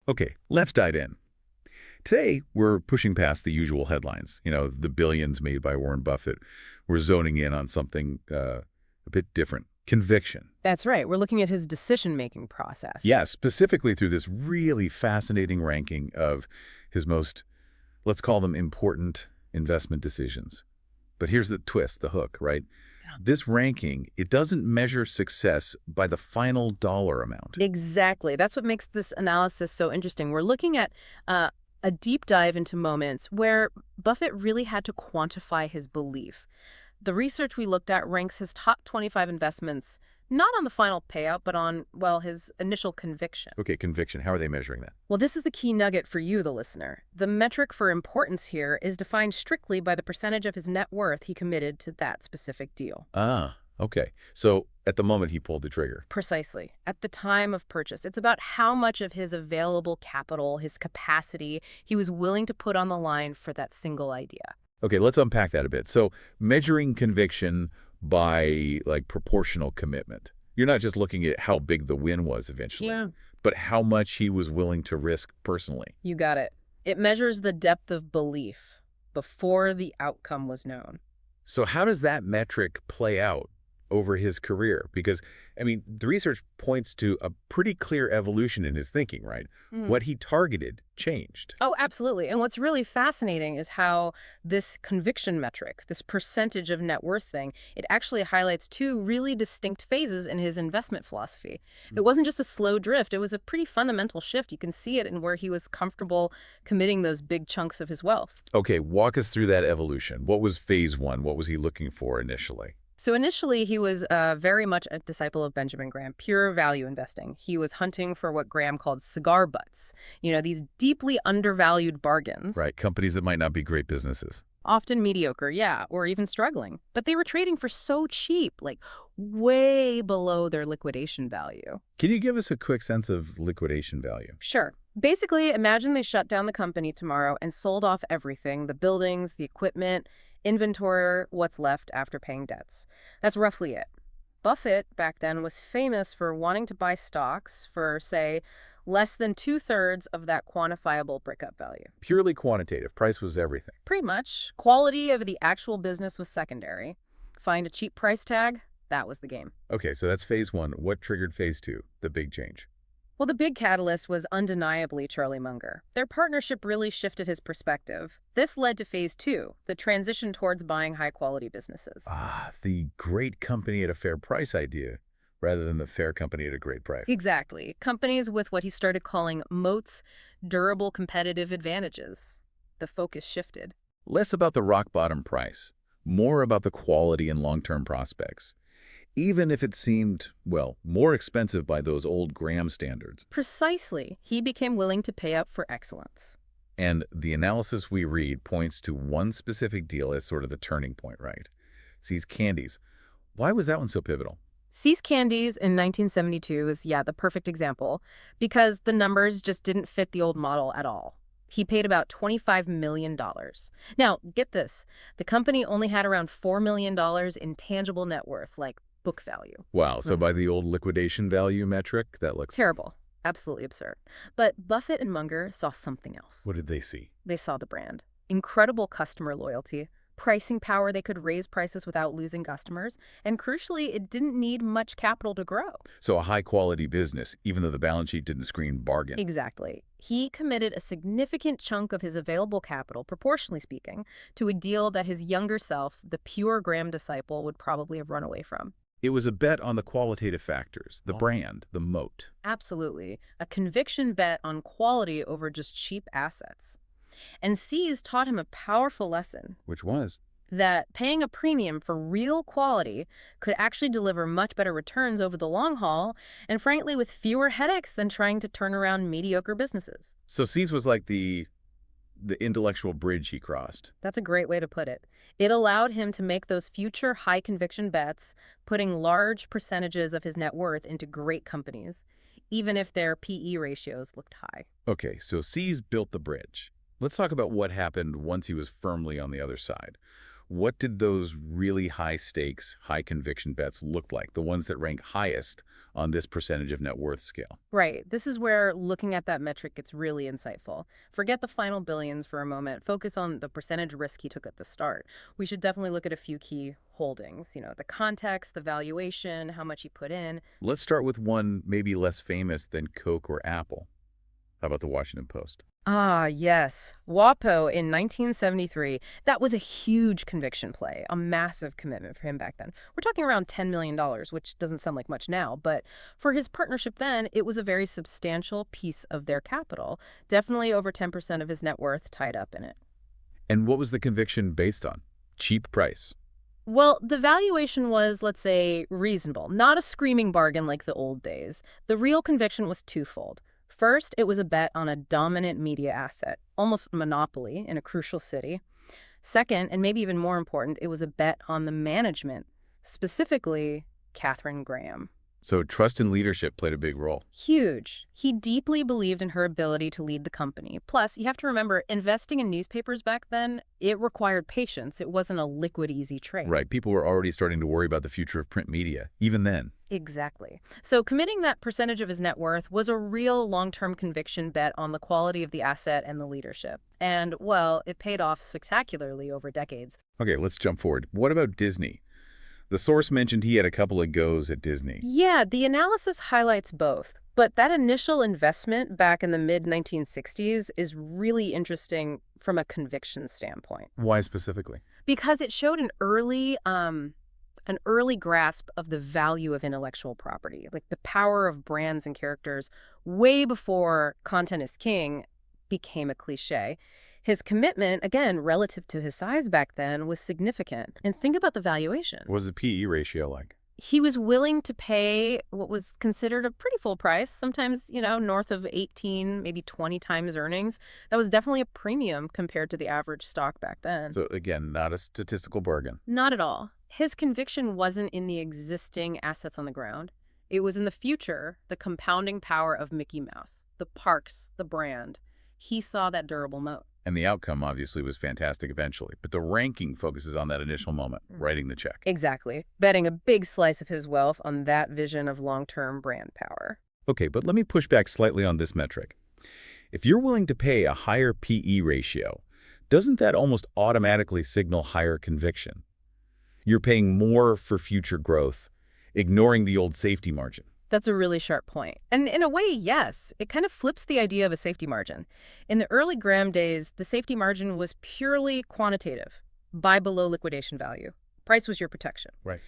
Okay, let's dive in. Today, we're pushing past the usual headlines, the billions made by Warren Buffett. We're zoning in on something a bit different, conviction. That's right. We're looking at his decision-making process. Yeah, specifically through this really fascinating ranking of his most, let's call them important investment decisions. But here's the twist, the hook, right? Yeah. This ranking, it doesn't measure success by the final dollar amount. Exactly. That's what makes this analysis so interesting. We're looking at a deep dive into moments where Buffett really had to quantify his belief. The research we looked at ranks his top 25 investments not on the final payout, but on, well, his initial conviction. Okay, conviction. How are they measuring that? Well, this is the key nugget for you, the listener. The metric for importance here is defined strictly by the percentage of his net worth he committed to that specific deal. Ah, okay. So at the moment he pulled the trigger. Precisely. At the time of purchase, it's about how much of his available capital, his capacity, he was willing to put on the line for that single idea. Okay, let's unpack that a bit. So measuring conviction by proportional commitment. You're not just looking at how big the win was eventually, but how much he was willing to risk personally. You got it. It measures the depth of belief before the outcome was known. So how does that metric play out over his career? Because, the research points to a pretty clear evolution in his thinking, right? What he targeted changed. Oh, absolutely. And what's really fascinating is how this conviction metric, this percentage of net worth thing, it actually highlights two really distinct phases in his investment philosophy. It wasn't just a slow drift. It was a pretty fundamental shift. You can see it in where he was comfortable committing those big chunks of his wealth. Okay, walk us through that evolution. What was phase one? What was he looking for initially? So initially, he was very much a disciple of Benjamin Graham, pure value investing. He was hunting for what Graham called cigar butts, these deeply undervalued bargains. Right, companies that might not be great businesses. Often mediocre, yeah, or even struggling. But they were trading for so cheap, like way below their liquidation value. Can you give us a quick sense of liquidation value? Sure. Basically, imagine they shut down the company tomorrow and sold off everything, the buildings, the equipment, inventory, what's left after paying debts. That's roughly it. Buffett, back then, was famous for wanting to buy stocks for, say, less than 2/3 of that quantifiable breakup value. Purely quantitative. Price was everything. Pretty much. Quality of the actual business was secondary. Find a cheap price tag, that was the game. Okay, so that's phase one. What triggered phase two, the big change? Well, the big catalyst was undeniably Charlie Munger. Their partnership really shifted his perspective. This led to phase two, the transition towards buying high-quality businesses. Ah, the great company at a fair price idea, rather than the fair company at a great price. Exactly. Companies with what he started calling moats, durable competitive advantages. The focus shifted. Less about the rock-bottom price, more about the quality and long-term prospects. Even if it seemed, well, more expensive by those old Graham standards. Precisely. He became willing to pay up for excellence. And the analysis we read points to one specific deal as sort of the turning point, right? See's Candies. Why was that one so pivotal? See's Candies in 1972 is, the perfect example, because the numbers just didn't fit the old model at all. He paid about $25 million. Now, get this. The company only had around $4 million in tangible net worth, like book value. Wow, so by the old liquidation value metric, that looks terrible. Absolutely absurd. But Buffett and Munger saw something else. What did they see? They saw the brand. Incredible customer loyalty, pricing power, they could raise prices without losing customers, and crucially, it didn't need much capital to grow. So a high-quality business, even though the balance sheet didn't scream bargain. Exactly. He committed a significant chunk of his available capital, proportionally speaking, to a deal that his younger self, the pure Graham disciple, would probably have run away from. It was a bet on the qualitative factors, the brand, the moat. Absolutely. A conviction bet on quality over just cheap assets. And See's taught him a powerful lesson. Which was? That paying a premium for real quality could actually deliver much better returns over the long haul, and frankly with fewer headaches than trying to turn around mediocre businesses. So See's was like the intellectual bridge he crossed. That's a great way to put it. It allowed him to make those future high-conviction bets, putting large percentages of his net worth into great companies, even if their PE ratios looked high. Okay, so See's built the bridge. Let's talk about what happened once he was firmly on the other side. What did those really high stakes, high conviction bets look like? The ones that rank highest on this percentage of net worth scale? Right. This is where looking at that metric gets really insightful. Forget the final billions for a moment. Focus on the percentage risk he took at the start. We should definitely look at a few key holdings. The context, the valuation, how much he put in. Let's start with one maybe less famous than Coke or Apple. How about the Washington Post? Ah, yes. WAPO in 1973. That was a huge conviction play, a massive commitment for him back then. We're talking around $10 million, which doesn't sound like much now, but for his partnership then, it was a very substantial piece of their capital. Definitely over 10% of his net worth tied up in it. And what was the conviction based on? Cheap price. Well, the valuation was, let's say, reasonable, not a screaming bargain like the old days. The real conviction was twofold. First, it was a bet on a dominant media asset, almost monopoly in a crucial city. Second, and maybe even more important, it was a bet on the management, specifically Katharine Graham. So trust and leadership played a big role. Huge. He deeply believed in her ability to lead the company. Plus, you have to remember, investing in newspapers back then, it required patience. It wasn't a liquid, easy trade. Right. People were already starting to worry about the future of print media, even then. Exactly. So committing that percentage of his net worth was a real long-term conviction bet on the quality of the asset and the leadership. And, well, it paid off spectacularly over decades. Okay, let's jump forward. What about Disney? The source mentioned he had a couple of goes at Disney. Yeah, the analysis highlights both. But that initial investment back in the mid-1960s is really interesting from a conviction standpoint. Why specifically? Because it showed an early grasp of the value of intellectual property, like the power of brands and characters way before content is king became a cliche. His commitment, again, relative to his size back then, was significant. And think about the valuation. What was the PE ratio like? He was willing to pay what was considered a pretty full price, sometimes, north of 18, maybe 20 times earnings. That was definitely a premium compared to the average stock back then. So again, not a statistical bargain. Not at all. His conviction wasn't in the existing assets on the ground. It was in the future, the compounding power of Mickey Mouse, the parks, the brand. He saw that durable moat. And the outcome obviously was fantastic eventually. But the ranking focuses on that initial moment, writing the check. Exactly. Betting a big slice of his wealth on that vision of long-term brand power. Okay, but let me push back slightly on this metric. If you're willing to pay a higher PE ratio, doesn't that almost automatically signal higher conviction? You're paying more for future growth, ignoring the old safety margin. That's a really sharp point. And in a way, yes, it kind of flips the idea of a safety margin. In the early Graham days, the safety margin was purely quantitative, buy below liquidation value. Price was your protection. Right.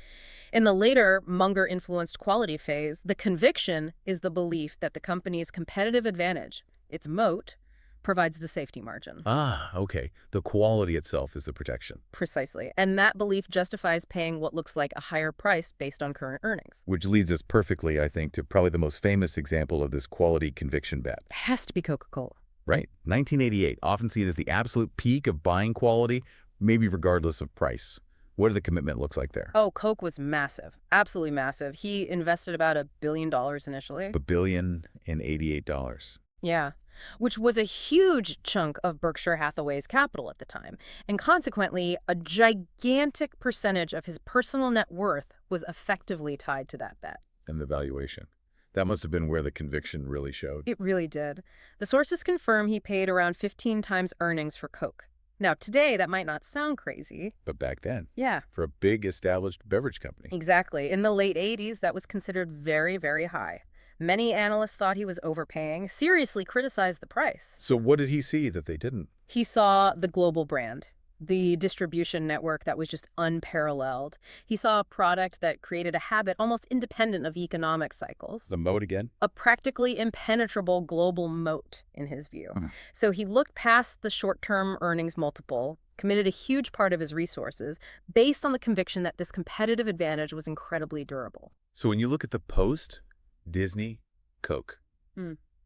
In the later Munger-influenced quality phase, the conviction is the belief that the company's competitive advantage, its moat, provides the safety margin. Ah, okay. The quality itself is the protection. Precisely. And that belief justifies paying what looks like a higher price based on current earnings. Which leads us perfectly, I think, to probably the most famous example of this quality conviction bet. It has to be Coca-Cola. Right. 1988, often seen as the absolute peak of buying quality, maybe regardless of price. What do the commitment looks like there? Oh, Coke was massive. Absolutely massive. He invested about $1 billion initially. $1,088. Yeah, which was a huge chunk of Berkshire Hathaway's capital at the time. And consequently, a gigantic percentage of his personal net worth was effectively tied to that bet. And the valuation. That must have been where the conviction really showed. It really did. The sources confirm he paid around 15 times earnings for Coke. Now, today, that might not sound crazy. But back then, yeah, for a big established beverage company. Exactly. In the late 80s, that was considered very, very high. Many analysts thought he was overpaying, seriously criticized the price. So what did he see that they didn't? He saw the global brand, the distribution network that was just unparalleled. He saw a product that created a habit almost independent of economic cycles. The moat again? A practically impenetrable global moat, in his view. So he looked past the short-term earnings multiple, committed a huge part of his resources, based on the conviction that this competitive advantage was incredibly durable. So when you look at the Post, Disney, Coke,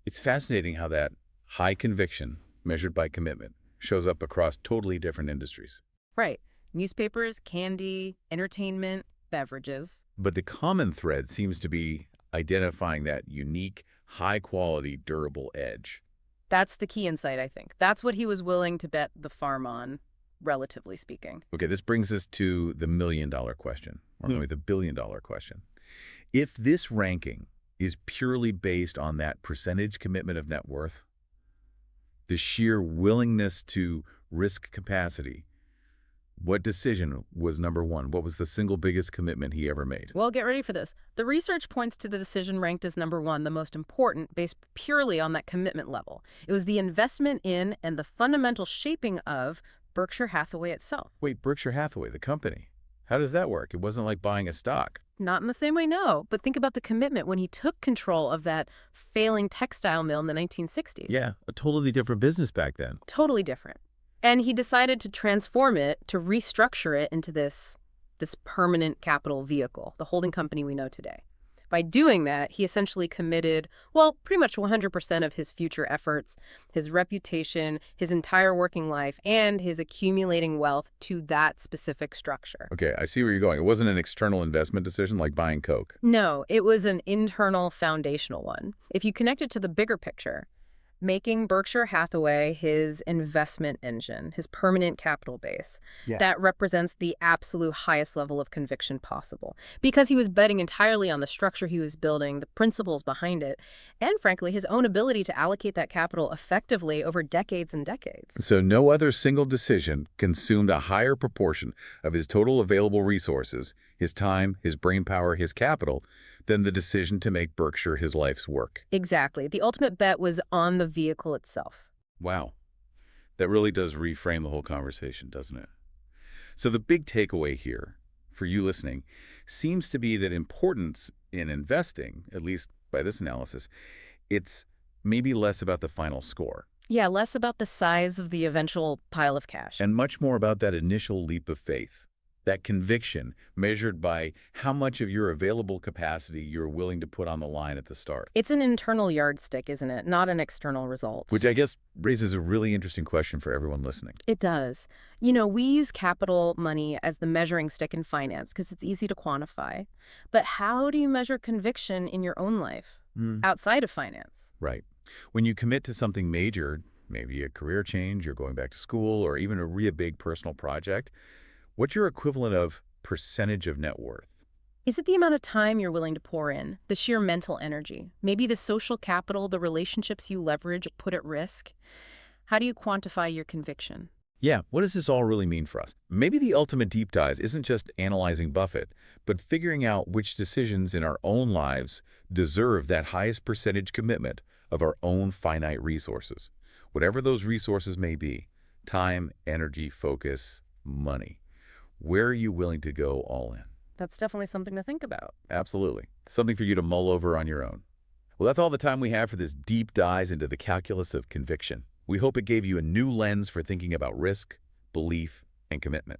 it's fascinating how that high conviction, measured by commitment, shows up across totally different industries. Right. Newspapers, candy, entertainment, beverages. But the common thread seems to be identifying that unique, high-quality, durable edge. That's the key insight, I think. That's what he was willing to bet the farm on. relatively speaking. Okay, this brings us to the million-dollar question, or maybe the billion-dollar question. If this ranking is purely based on that percentage commitment of net worth, the sheer willingness to risk capacity, what decision was number one? What was the single biggest commitment he ever made? Well, get ready for this. The research points to the decision ranked as number one, the most important, based purely on that commitment level. It was the investment in and the fundamental shaping of Berkshire Hathaway itself. Wait, Berkshire Hathaway, the company. How does that work? It wasn't like buying a stock. Not in the same way, no. But think about the commitment when he took control of that failing textile mill in the 1960s. Yeah, a totally different business back then. Totally different. And he decided to transform it, to restructure it into this permanent capital vehicle, the holding company we know today. By doing that, he essentially committed, well, pretty much 100% of his future efforts, his reputation, his entire working life, and his accumulating wealth to that specific structure. Okay, I see where you're going. It wasn't an external investment decision like buying Coke. No, it was an internal foundational one. If you connect it to the bigger picture, making Berkshire Hathaway his investment engine, his permanent capital base, that represents the absolute highest level of conviction possible. Because he was betting entirely on the structure he was building, the principles behind it, and frankly, his own ability to allocate that capital effectively over decades and decades. So no other single decision consumed a higher proportion of his total available resources, his time, his brainpower, his capital, than the decision to make Berkshire his life's work. Exactly. The ultimate bet was on the vehicle itself. Wow. That really does reframe the whole conversation, doesn't it? So the big takeaway here, for you listening, seems to be that importance in investing, at least by this analysis, it's maybe less about the final score. Yeah, less about the size of the eventual pile of cash. And much more about that initial leap of faith. That conviction measured by how much of your available capacity you're willing to put on the line at the start. It's an internal yardstick, isn't it? Not an external result. Which I guess raises a really interesting question for everyone listening. It does. You know, we use capital money as the measuring stick in finance because it's easy to quantify. But how do you measure conviction in your own life, outside of finance? Right. When you commit to something major, maybe a career change, you're going back to school, or even a really big personal project, what's your equivalent of percentage of net worth? Is it the amount of time you're willing to pour in, the sheer mental energy, maybe the social capital, the relationships you leverage, put at risk? How do you quantify your conviction? Yeah, what does this all really mean for us? Maybe the ultimate deep dive isn't just analyzing Buffett, but figuring out which decisions in our own lives deserve that highest percentage commitment of our own finite resources. Whatever those resources may be, time, energy, focus, money. Where are you willing to go all in? That's definitely something to think about. Absolutely. Something for you to mull over on your own. Well, that's all the time we have for this deep dive into the calculus of conviction. We hope it gave you a new lens for thinking about risk, belief, and commitment.